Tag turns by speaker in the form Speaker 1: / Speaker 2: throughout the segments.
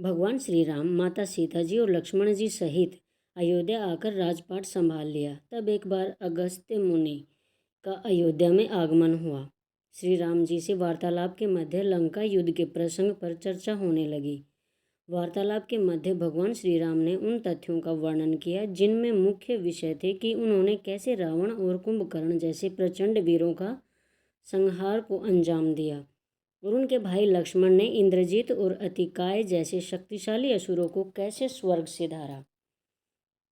Speaker 1: भगवान श्री राम, माता सीता जी और लक्ष्मण जी सहित अयोध्या आकर राजपाट संभाल लिया। तब एक बार अगस्त्य मुनि का अयोध्या में आगमन हुआ। श्री राम जी से वार्तालाप के मध्य लंका युद्ध के प्रसंग पर चर्चा होने लगी। वार्तालाप के मध्य भगवान श्री राम ने उन तथ्यों का वर्णन किया जिनमें मुख्य विषय थे कि उन्होंने कैसे रावण और कुंभकर्ण जैसे प्रचंड वीरों का संहार को अंजाम दिया और उनके भाई लक्ष्मण ने इंद्रजीत और अतिकाय जैसे शक्तिशाली असुरों को कैसे स्वर्ग से धारा।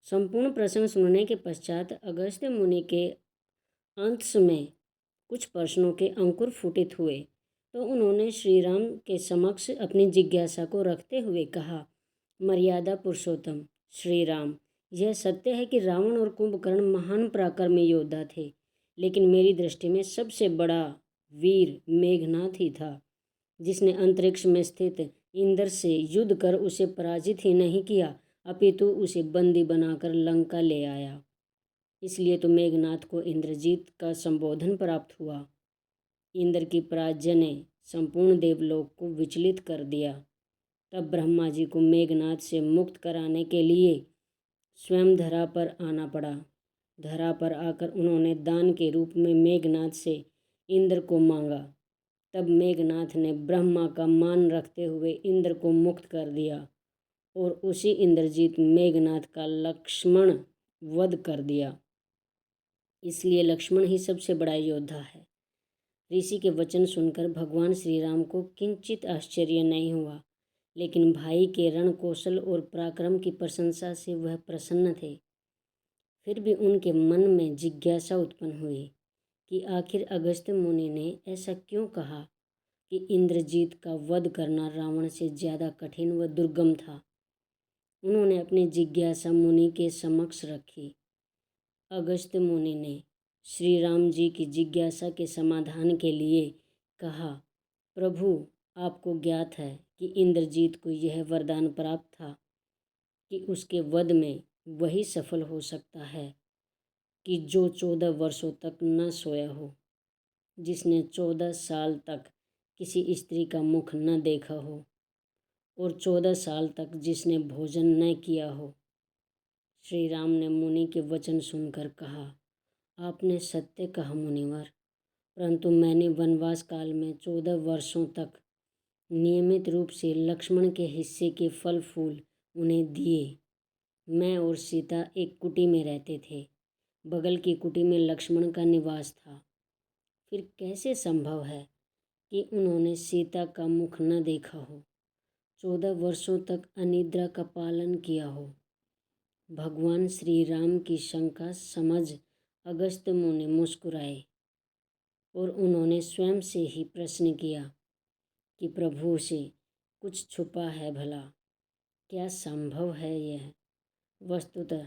Speaker 1: संपूर्ण प्रसंग सुनने के पश्चात अगस्त्य मुनि के अंत में कुछ प्रश्नों के अंकुर फूटित हुए। तो उन्होंने श्री राम के समक्ष अपनी जिज्ञासा को रखते हुए कहा, मर्यादा पुरुषोत्तम श्री राम, यह सत्य है कि रावण और कुंभकर्ण महान पराक्रमी योद्धा थे, लेकिन मेरी दृष्टि में सबसे बड़ा वीर मेघनाथ ही था, जिसने अंतरिक्ष में स्थित इंद्र से युद्ध कर उसे पराजित ही नहीं किया अपितु उसे बंदी बनाकर लंका ले आया। इसलिए तो मेघनाथ को इंद्रजीत का संबोधन प्राप्त हुआ। इंद्र की पराजय ने संपूर्ण देवलोक को विचलित कर दिया। तब ब्रह्मा जी को मेघनाथ से मुक्त कराने के लिए स्वयं धरा पर आना पड़ा। धरा पर आकर उन्होंने दान के रूप में मेघनाथ से इंद्र को मांगा। तब मेघनाथ ने ब्रह्मा का मान रखते हुए इंद्र को मुक्त कर दिया और उसी इंद्रजीत मेघनाथ का लक्ष्मण वध कर दिया। इसलिए लक्ष्मण ही सबसे बड़ा योद्धा है। ऋषि के वचन सुनकर भगवान श्री राम को किंचित आश्चर्य नहीं हुआ, लेकिन भाई के रण कौशल और पराक्रम की प्रशंसा से वह प्रसन्न थे। फिर भी उनके मन में जिज्ञासा उत्पन्न हुई कि आखिर अगस्त्य मुनि ने ऐसा क्यों कहा कि इंद्रजीत का वध करना रावण से ज़्यादा कठिन व दुर्गम था। उन्होंने अपनी जिज्ञासा मुनि के समक्ष रखी। अगस्त्य मुनि ने श्री राम जी की जिज्ञासा के समाधान के लिए कहा, प्रभु, आपको ज्ञात है कि इंद्रजीत को यह वरदान प्राप्त था कि उसके वध में वही सफल हो सकता है कि जो 14 वर्षों तक न सोया हो, जिसने 14 साल तक किसी स्त्री का मुख न देखा हो और 14 साल तक जिसने भोजन न किया हो। श्री राम ने मुनि के वचन सुनकर कहा, आपने सत्य कहा मुनिवर, परंतु मैंने वनवास काल में 14 वर्षों तक नियमित रूप से लक्ष्मण के हिस्से के फल फूल उन्हें दिए। मैं और सीता एक कुटी में रहते थे। बगल की कुटी में लक्ष्मण का निवास था। फिर कैसे संभव है कि उन्होंने सीता का मुख न देखा हो, 14 वर्षों तक अनिद्रा का पालन किया हो। भगवान श्री राम की शंका समझ अगस्त्य मुनि मुस्कुराए और उन्होंने स्वयं से ही प्रश्न किया कि प्रभु से कुछ छुपा है भला? क्या संभव है यह? वस्तुतः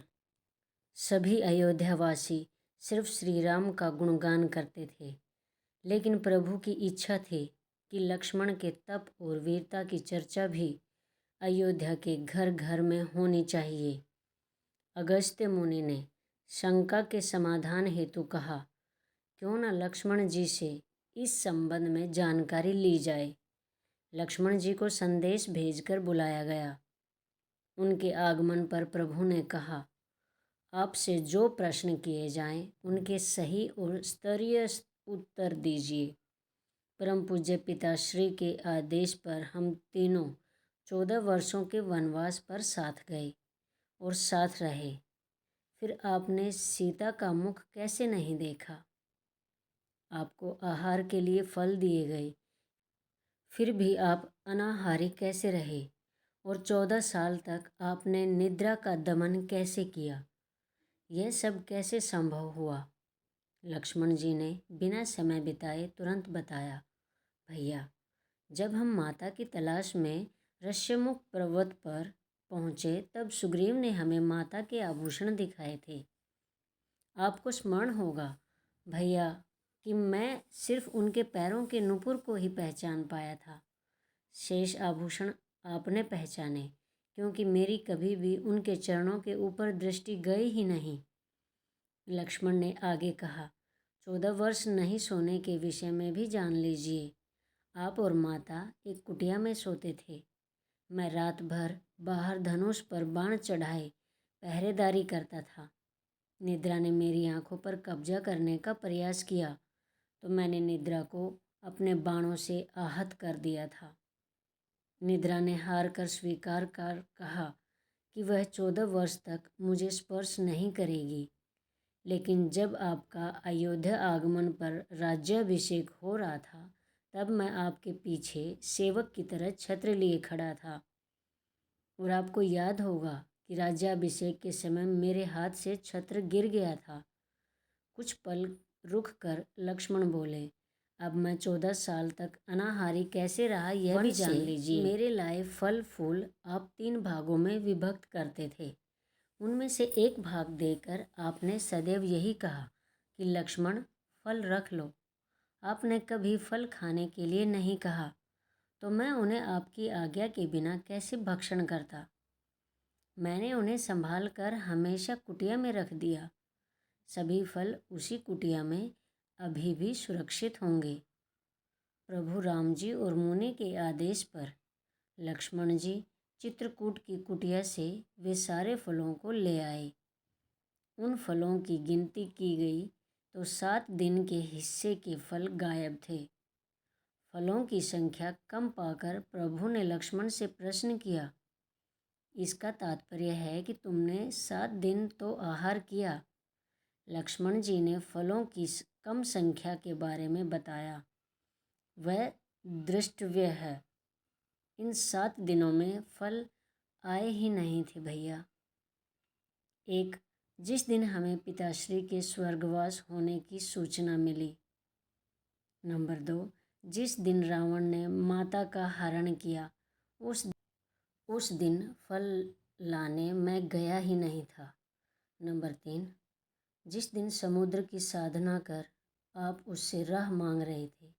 Speaker 1: सभी अयोध्यावासी सिर्फ श्री राम का गुणगान करते थे, लेकिन प्रभु की इच्छा थी कि लक्ष्मण के तप और वीरता की चर्चा भी अयोध्या के घर घर में होनी चाहिए। अगस्त्य मुनि ने शंका के समाधान हेतु कहा, क्यों न लक्ष्मण जी से इस संबंध में जानकारी ली जाए। लक्ष्मण जी को संदेश भेजकर बुलाया गया। उनके आगमन पर प्रभु ने कहा, आपसे जो प्रश्न किए जाएं उनके सही और स्तरीय उत्तर दीजिए। परम पूज्य पिताश्री के आदेश पर हम तीनों 14 वर्षों के वनवास पर साथ गए और साथ रहे। फिर आपने सीता का मुख कैसे नहीं देखा? आपको आहार के लिए फल दिए गए, फिर भी आप अनाहारी कैसे रहे? और 14 साल तक आपने निद्रा का दमन कैसे किया? यह सब कैसे संभव हुआ? लक्ष्मण जी ने बिना समय बिताए तुरंत बताया, भैया, जब हम माता की तलाश में ऋष्यमुख पर्वत पर पहुँचे तब सुग्रीव ने हमें माता के आभूषण दिखाए थे। आपको स्मरण होगा भैया कि मैं सिर्फ उनके पैरों के नुपुर को ही पहचान पाया था। शेष आभूषण आपने पहचाने, क्योंकि मेरी कभी भी उनके चरणों के ऊपर दृष्टि गई ही नहीं। लक्ष्मण ने आगे कहा, 14 वर्ष नहीं सोने के विषय में भी जान लीजिए। आप और माता एक कुटिया में सोते थे। मैं रात भर बाहर धनुष पर बाण चढ़ाए पहरेदारी करता था। निद्रा ने मेरी आंखों पर कब्जा करने का प्रयास किया तो मैंने निद्रा को अपने बाणों से आहत कर दिया था। निद्रा ने हार कर स्वीकार कर कहा कि वह 14 वर्ष तक मुझे स्पर्श नहीं करेगी। लेकिन जब आपका अयोध्या आगमन पर राज्याभिषेक हो रहा था तब मैं आपके पीछे सेवक की तरह छत्र लिए खड़ा था। और आपको याद होगा कि राज्याभिषेक के समय मेरे हाथ से छत्र गिर गया था। कुछ पल रुक कर लक्ष्मण बोले, अब मैं 14 साल तक अनाहारी कैसे रहा यह भी जान लीजिए। मेरे लाए फल फूल आप 3 भागों में विभक्त करते थे। उनमें से एक भाग देकर आपने सदैव यही कहा कि लक्ष्मण फल रख लो। आपने कभी फल खाने के लिए नहीं कहा, तो मैं उन्हें आपकी आज्ञा के बिना कैसे भक्षण करता। मैंने उन्हें संभाल कर हमेशा कुटिया में रख दिया। सभी फल उसी कुटिया में अभी भी सुरक्षित होंगे। प्रभु राम जी और मुनि के आदेश पर लक्ष्मण जी चित्रकूट की कुटिया से वे सारे फलों को ले आए। उन फलों की गिनती की गई तो 7 दिन के हिस्से के फल गायब थे। फलों की संख्या कम पाकर प्रभु ने लक्ष्मण से प्रश्न किया, इसका तात्पर्य है कि तुमने 7 दिन तो आहार किया। लक्ष्मण जी ने फलों की कम संख्या के बारे में बताया, वह दृष्टव्य है। इन 7 दिनों में फल आए ही नहीं थे भैया। एक, जिस दिन हमें पिताश्री के स्वर्गवास होने की सूचना मिली। नंबर 2, जिस दिन रावण ने माता का हरण किया उस दिन फल लाने मैं गया ही नहीं था। नंबर 3, जिस दिन समुद्र की साधना कर आप उससे राह मांग रहे थे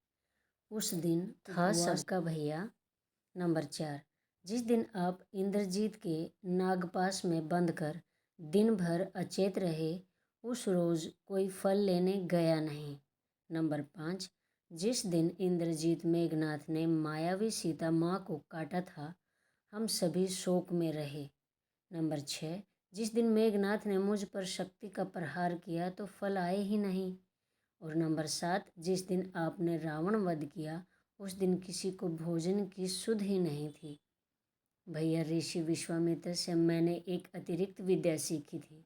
Speaker 1: उस दिन था सबका भैया। नंबर 4, जिस दिन आप इंद्रजीत के नागपास में बंद कर दिन भर अचेत रहे उस रोज़ कोई फल लेने गया नहीं। नंबर 5, जिस दिन इंद्रजीत मेघनाथ ने मायावी सीता माँ को काटा था हम सभी शोक में रहे। नंबर 6, जिस दिन मेघनाथ ने मुझ पर शक्ति का प्रहार किया तो फल आए ही नहीं। और नंबर 7, जिस दिन आपने रावण वध किया उस दिन किसी को भोजन की सुध ही नहीं थी। भैया ऋषि विश्वामित्र से मैंने एक अतिरिक्त विद्या सीखी थी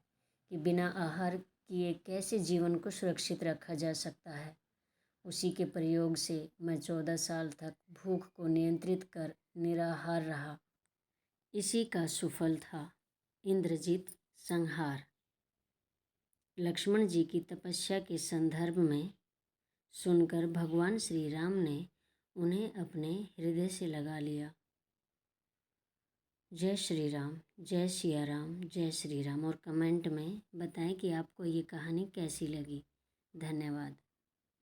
Speaker 1: कि बिना आहार किए कैसे जीवन को सुरक्षित रखा जा सकता है। उसी के प्रयोग से मैं 14 साल तक भूख को नियंत्रित कर निराहार रहा। इसी का सुफल था इंद्रजीत संहार। लक्ष्मण जी की तपस्या के संदर्भ में सुनकर भगवान श्री राम ने उन्हें अपने हृदय से लगा लिया। जय श्री राम, जय सिया राम, जय श्री राम। और कमेंट में बताएं कि आपको ये कहानी कैसी लगी। धन्यवाद।